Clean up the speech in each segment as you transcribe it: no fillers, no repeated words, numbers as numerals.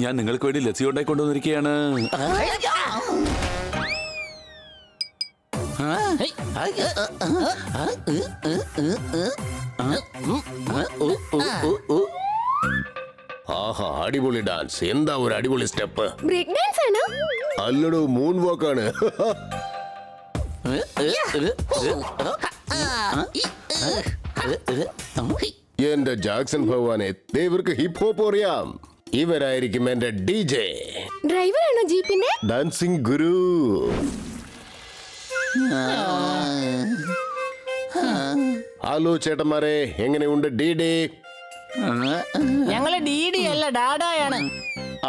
ഞാൻ നിങ്ങൾക്ക് വേണ്ടി ലസ്സി ഉണ്ടായി കൊണ്ടുവന്നിരിക്കുകയാണ്. ആഹാ, അടിപൊളി ഡാൻസ്. എന്താ ഒരു അടിപൊളി സ്റ്റെപ്പ്. ബ്രേക്ക് ഡാൻസ് ആണ്. അല്ലടോ, മൂൺ വാക്കാണ്. എന്റെ ജാക്സൺ ഭഗവാനെ, ഇവർക്ക് ഹിപ്പ് ഹോപ്പ് അറിയാം. ഇവരായിരിക്കും എന്റെ DJ. ഡ്രൈവറാണോ ജീപ്പിന്റെ? ഡാൻസിംഗ് ഗുരു. ഹലോ ചേട്ടന്മാരെ, എങ്ങനെയുണ്ട് DD? ഞങ്ങള് DD അല്ല, ഡാഡായാണ്.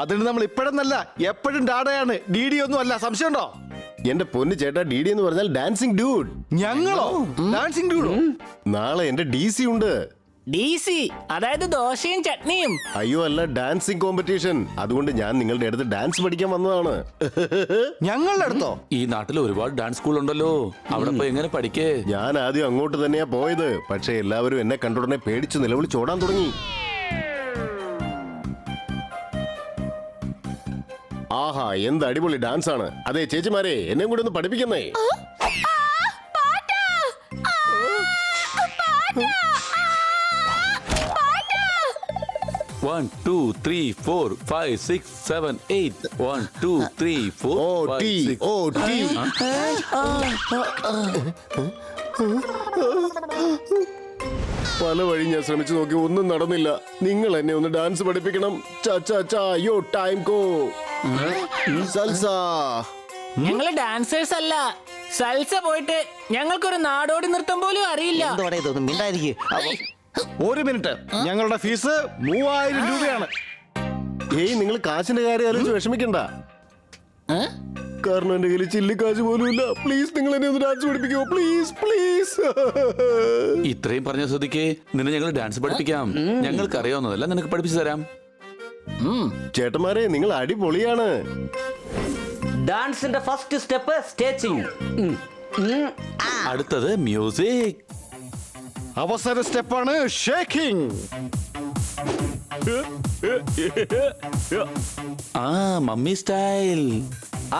അതിന് നമ്മൾ ഇപ്പോഴെന്നല്ല, എപ്പോഴും ഡാഡയാണ്. DD ഒന്നും അല്ല. സംശയമുണ്ടോ? എന്റെ പൊന്നു ചേട്ടാ, DD എന്ന് പറഞ്ഞാൽ ഡാൻസിംഗ് ഡ്യൂഡ്. ഞങ്ങളോ? ഡാൻസിംഗ് ഡ്യൂഡോ? നാളെ എന്റെ DC ഉണ്ട്. DC അതായത് ദോശയും ചട്നിയും. അയ്യോ അല്ല, ഡാൻസിംഗ് കോമ്പറ്റീഷൻ. അതുകൊണ്ട് ഞാൻ നിങ്ങളുടെ അടുത്ത് ഡാൻസ് പഠിക്കാൻ വന്നതാണ്. ഞങ്ങളുടെ അടുത്തോ? ഈ നാട്ടിൽ ഒരുപാട് ഡാൻസ് സ്കൂൾ ഉണ്ടല്ലോ, അവിടെ പോയി എങ്ങനെ പഠിക്കേ? ഞാൻ ആദ്യം അങ്ങോട്ട് തന്നെയാ പോയത്. പക്ഷെ എല്ലാവരും എന്നെ കണ്ടുടനെ പേടിച്ച് നിലവിളിച്ചോടാൻ തുടങ്ങി. ആഹാ, എന്ത് അടിപൊളി ഡാൻസ് ആണ്. അതെ ചേച്ചിമാരെ, എന്നെ കൂടെ ഒന്ന് പഠിപ്പിക്കുന്നേ. 1 2 3 4 5 6 7 8 1 2 3 4 ഓ 5 ടീ, 6 ഓ ടീ. പല വഴി ഞാൻ ശ്രമിച്ചു നോക്കി, ഒന്നും നടന്നില്ല. നിങ്ങൾ എന്നെ ഒന്ന് ഡാൻസ് പഠിപ്പിക്കണം. യോ ടൈം കോ സൽസ. ഞങ്ങള് ഡാൻസേഴ്സ് അല്ല. സൽസ പോയിട്ട് ഞങ്ങൾക്കൊരു നാടോടി നൃത്തം പോലും അറിയില്ല. ഒരു മിനിറ്റ്. ഞങ്ങളുടെ ഫീസ് 3000 രൂപയാണ്. ഏയ്, നിങ്ങൾ കാശിന്റെ കാര്യം ആലോചിച്ച് വിഷമിക്കണ്ട. കാരണം എന്റെ കയ്യിൽ ചില്ലിക്കാശ് പോലും ഇല്ല. പ്ലീസ്, നിങ്ങൾ എന്നെ ഒന്ന് ഡാൻസ് പഠിപ്പിക്കോ, പ്ലീസ് പ്ലീസ്. ഇത്രയും പറഞ്ഞ ശ്രദ്ധിക്കേ, നിന്നെ ഞങ്ങൾ ഡാൻസ് പഠിപ്പിക്കാം. ഞങ്ങൾക്ക് അറിയാവുന്നതല്ല, നിനക്ക് പഠിപ്പിച്ചു തരാം. ചേട്ടന്മാരെ, നിങ്ങൾ അടിപൊളിയാണ്. ഡാൻസിന്റെ ഫസ്റ്റ് സ്റ്റെപ്പ് സ്കെച്ചിങ്. അടുത്തത് മ്യൂസിക്. അവസാന സ്റ്റെപ്പാണ് ഷേക്കിംഗ്. Mummy style.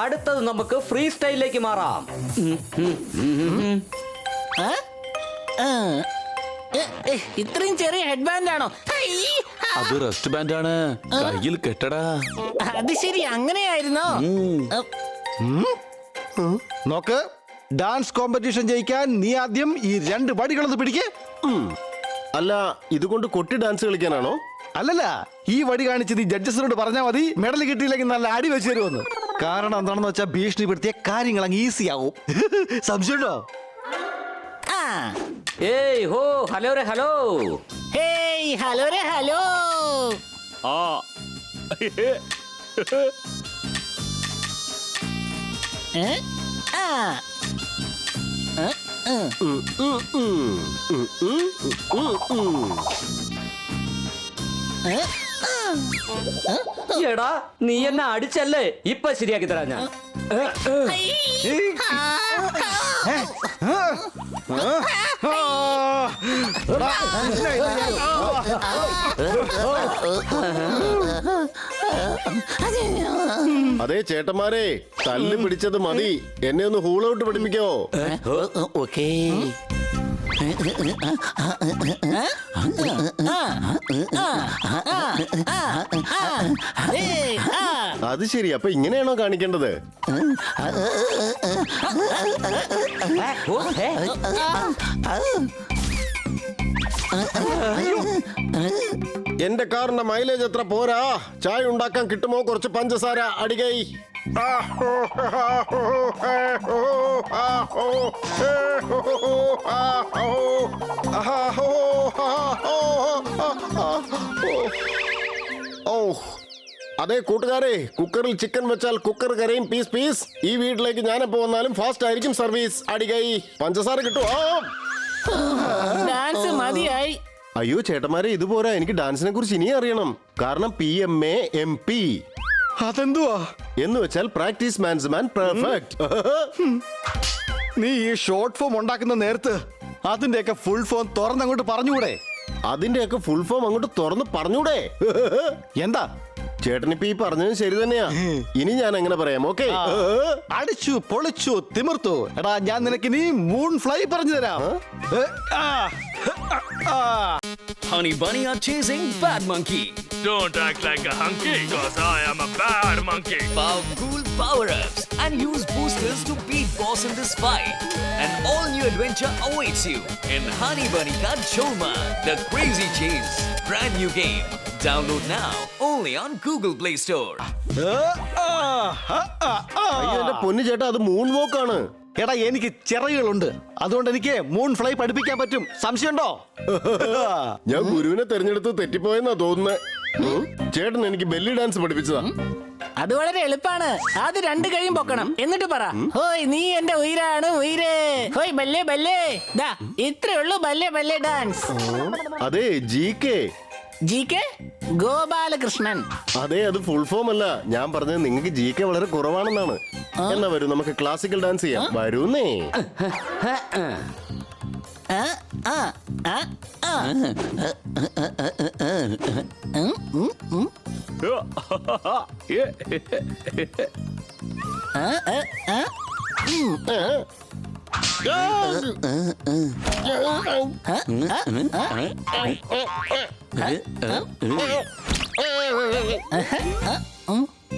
അടുത്തത് നമുക്ക് ഫ്രീ സ്റ്റൈലിലേക്ക് മാറാം. ഇത്രയും ചെറിയ ഹെഡ് ബാൻഡ് ആണോ? അത് റെസ്റ്റ് ബാൻഡ് ആണ്, കയ്യിൽ കെട്ടടാ. അത് ശരി, അങ്ങനെയായിരുന്നോ? നോക്ക്, ഡാൻസ് കോമ്പറ്റീഷൻ ജയിക്കാൻ നീ ആദ്യം ഈ 2 വടികളൊന്ന് പിടിക്കേ. അല്ല, ഇതുകൊണ്ട് കൊട്ടി ഡാൻസ് കളിക്കാനാണോ? അല്ലല്ല, ഈ വടി കാണിച്ച് നീ ജഡ്ജസിനോട് പറഞ്ഞാൽ മതി മെഡൽ കിട്ടിയില്ലെങ്കിൽ നല്ല അടി വെച്ച് തരുമെന്ന്. കാരണം എന്താണെന്ന് വെച്ചാൽ ഭീഷണിപ്പെടുത്തിയ കാര്യങ്ങൾ അങ്ങ് ഈസി ആവും. സംശയമുണ്ടോ? ഏയ് ഹോ, ഹലോ രേ ഹലോ. ഹേയ്, ഹലോ രേ ഹലോ. എടാ, നീ എന്നെ അടിച്ചല്ലേ? ഇപ്പൊ ശരിയാക്കി തരാം ഞാൻ. അതെ ചേട്ടന്മാരെ, തല്ല് പിടിച്ചത് മതി. എന്നെ ഒന്ന് ഹൂൾ ഔട്ട് പഠിപ്പിക്കോ? ഓക്കേ. അത് ശരി, അപ്പൊ ഇങ്ങനെയാണോ കാണിക്കേണ്ടത്? എന്റെ കാറിന്റെ മൈലേജ് എത്ര പോരാ. ചായ ഉണ്ടാക്കാൻ കിട്ടുമോ? കുറച്ച് പഞ്ചസാര അടികൈ. ഓ, അതെ കൂട്ടുകാരെ, കുക്കറിൽ ചിക്കൻ വെച്ചാൽ കുക്കർ കരയും പീസ് പീസ്. ഈ വീട്ടിലേക്ക് ഞാനെപ്പോ വന്നാലും ഫാസ്റ്റ് ആയിരിക്കും സർവീസ്. അടികൈ. പഞ്ചസാര കിട്ടുമോ? ഡാൻസ് മതിയായി. അയ്യോ ചേട്ടന്മാരെ, ഇതുപോരാ. എനിക്ക് ഡാൻസിനെ കുറിച്ച് ഇനി അറിയണം. കാരണം PMA MP അതെന്തുവാ? എന്ന് വെച്ചാൽ പ്രാക്ടീസ് മാൻസ് മാൻ പെർഫെക്റ്റ്. നീ ഈ ഷോർട്ട് ഫോം ഉണ്ടാക്കുന്ന നേരത്ത് അതിന്റെയൊക്കെ ഫുൾ ഫോം തുറന്നങ്ങോട്ട് പറഞ്ഞുകൂടെ? അതിന്റെയൊക്കെ ഫുൾ ഫോം അങ്ങോട്ട് തുറന്ന് പറഞ്ഞൂടെ? എന്താ? ചേട്ടനിപ്പോ ഈ പറഞ്ഞത് ശരി തന്നെയാ. ഇനി ഞാൻ എങ്ങനെ പറയാം? ഓക്കെ, അടിച്ചു പൊളിച്ചു തിമിർത്തു. എടാ ഞാൻ നിനക്ക് നീ മൂൺ ഫ്ലൈ പറഞ്ഞു തരാം. Honey Bunny are chasing Bad Monkey. Don't act like a hunky, cause I am a bad monkey. Powerful power-ups and use boosters to beat boss in this fight. An all-new adventure awaits you in Honey Bunny Ka Choma, The Crazy Chase. Brand new game. Download now only on Google Play Store. അയ്യോ എന്റെ പൊന്നു ചേട്ടാ, അത് moon വോക്കാണ്. എടാ എനിക്ക് ചിറകുകളുണ്ട്, അതുകൊണ്ട് എനിക്ക് moon fly പഠിപ്പിക്കാൻ പറ്റും. സംശയമുണ്ടോ? ഞാൻ ഗുരുവിനെ തെരഞ്ഞെടുത്ത് തെറ്റിപ്പോയെന്നാ തോന്നുന്നത്. ചേട്ടൻ എനിക്ക് ബെല്ലി ഡാൻസ് പഠിപ്പിച്ചതാ. അത് വളരെ എളുപ്പാണ്. അത് 2 കൈയും പൊക്കണം, എന്നിട്ട് പറ, ഹോയ് നീ എന്റെ ഉയരാണ് ഉയരേ, ഹോയ് ബല്ലേ ബല്ലേ. ദാ ഇത്രേ ഉള്ളൂ ബല്ലേ ബല്ലേ ഡാൻസ്. അതെ, GK ഗോപാലകൃഷ്ണൻ. അതെ, അത് ഫുൾ ഫോം അല്ല. ഞാൻ പറഞ്ഞത് നിങ്ങൾക്ക് GK വളരെ കുറവാണെന്നാണ്. എന്നാ വരൂ, നമുക്ക് ക്ലാസിക്കൽ ഡാൻസ് ചെയ്യാം. വരൂന്നേ. ആ, ആ, ആ, ആ.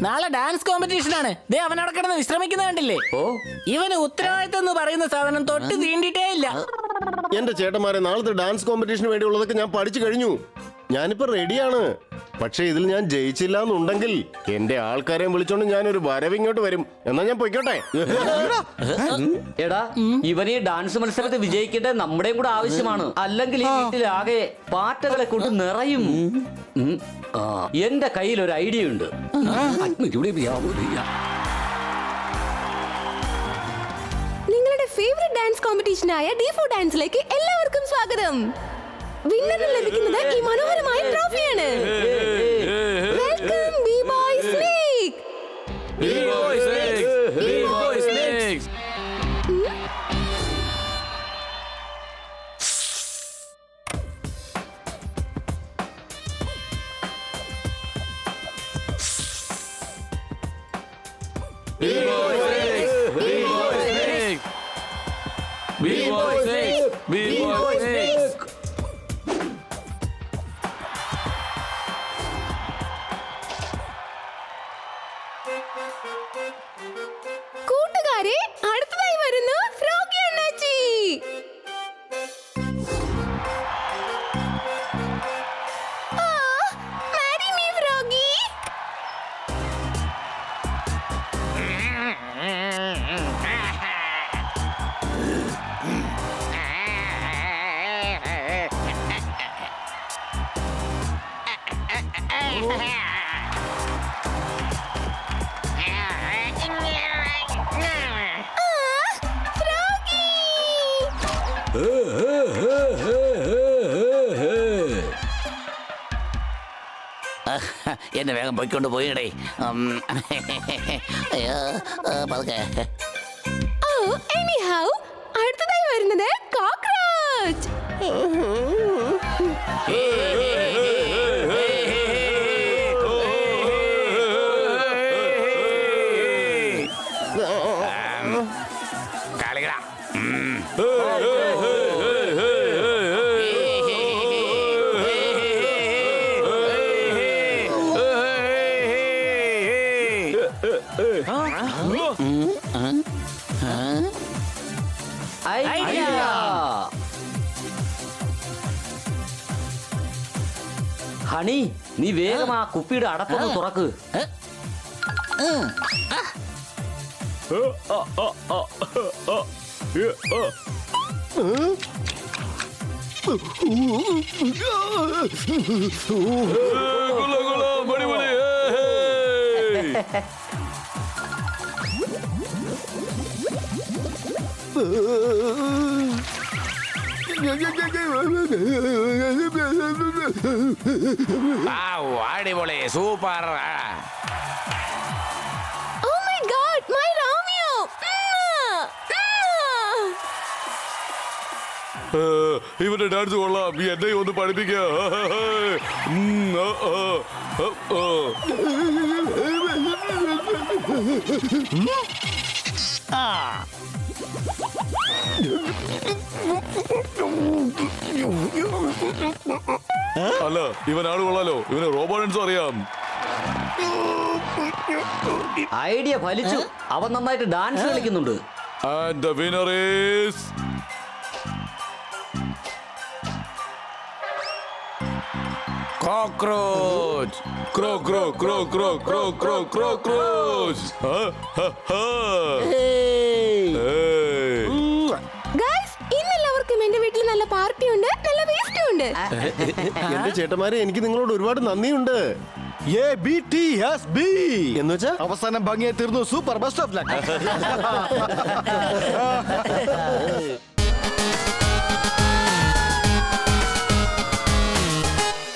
നാളെ ഡാൻസ് കോമ്പറ്റീഷൻ ആണ്. ദേ അവൻ അവിടെ കിടന്ന് വിശ്രമിക്കുന്ന കണ്ടില്ലേ? ഇവന് ഉത്തരവാദിത്തം എന്ന് പറയുന്ന സാധനം തൊട്ട് തീണ്ടിട്ടേ ഇല്ല. എന്റെ ചേട്ടന്മാരെ, നാളത്തെ ഡാൻസ് കോമ്പറ്റീഷന് വേണ്ടിയുള്ളതൊക്കെ ഞാൻ പഠിച്ചു കഴിഞ്ഞു. ഞാനിപ്പോ റെഡിയാണ്. പക്ഷെ ഇതിൽ ഞാൻ ജയിച്ചില്ല എന്നുണ്ടെങ്കിൽ എന്റെ ആൾക്കാരെയും വിളിച്ചോണ്ട് ഞാനൊരു വരവിങ്ങോട്ട് വരും. എന്നാ ഞാൻ പൊയ്ക്കോട്ടെ. എടാ, ഇവനെ ഡാൻസ് മത്സരത്തിൽ വിജയിക്കേണ്ടത് നമ്മുടെയും കൂടെ ആവശ്യമാണ്. അല്ലെങ്കിൽ ഈ വീട്ടിലാകെ പാറ്റകളെ കൊണ്ട് നിറയും. എന്റെ കയ്യിൽ ഒരു ഐഡിയ ഉണ്ട്. നിങ്ങളുടെ ഫേവറേറ്റ് ഡാൻസ് കോമ്പറ്റീഷനായ D4 ഡാൻസിലേക്ക് എല്ലാവർക്കും സ്വാഗതം. വിന്നറിന് ലഭിക്കുന്നത് ഈ മനോഹരമായ ട്രോഫിയാണ്. Welcome B-Boy Snake. B-Boy Snakes! B-Boy Snakes! B-Boy Snakes! B-Boy Snakes! B-Boy Snakes! B-Boy Snakes! കൂട്ടുകാരെ, അടുത്തതായി വരുന്നു ഫ്രോഗി അണ്ണാച്ചി. marry me, Froggy. എന്നെ വേഗം പോയിക്കൊണ്ട് പോയിടേ. പതുക്കെ. Oh, anyhow, അടുത്തതായി വരുന്നത് കോക്രോച്ച്. കളിക്കടാ. ഐഡിയ. ഹണി, നീ വേഗം ആ കുപ്പിയുടെ അടപ്പൊന്ന് തുറക്ക്. അടിപൊളി, super. Oh my God, my Romeo. ഇവന്റെ ഡാൻസ് കൊള്ളാം, എന്നെ ഒന്ന് പഠിപ്പിക്കുക. അല്ല, ഇവനാണ് കൊള്ളാലോ, ഇവന് റോബോ ഡാൻസും അറിയാം. ഐഡിയ ഫലിച്ചു. അവൻ നന്നായിട്ട് ഡാൻസ് കളിക്കുന്നുണ്ട്. And the winner is cockroach. Crow, crow, crow, crow, crow, crow, crow, crows. Hey. Guys, ഇന്ന് എല്ലാവർക്കും എന്റെ വീട്ടിൽ നല്ല പാർട്ടി ഉണ്ട്, നല്ല വേസ്റ്റ് ഉണ്ട്. എന്റെ ചേട്ടന്മാരെ, എനിക്ക് നിങ്ങളോട് ഒരുപാട് നന്ദിയുണ്ട്. ABTSB എന്ന് വെച്ചാ അവസാനം ഭംഗിയായി തീർന്നു. Super, best of luck.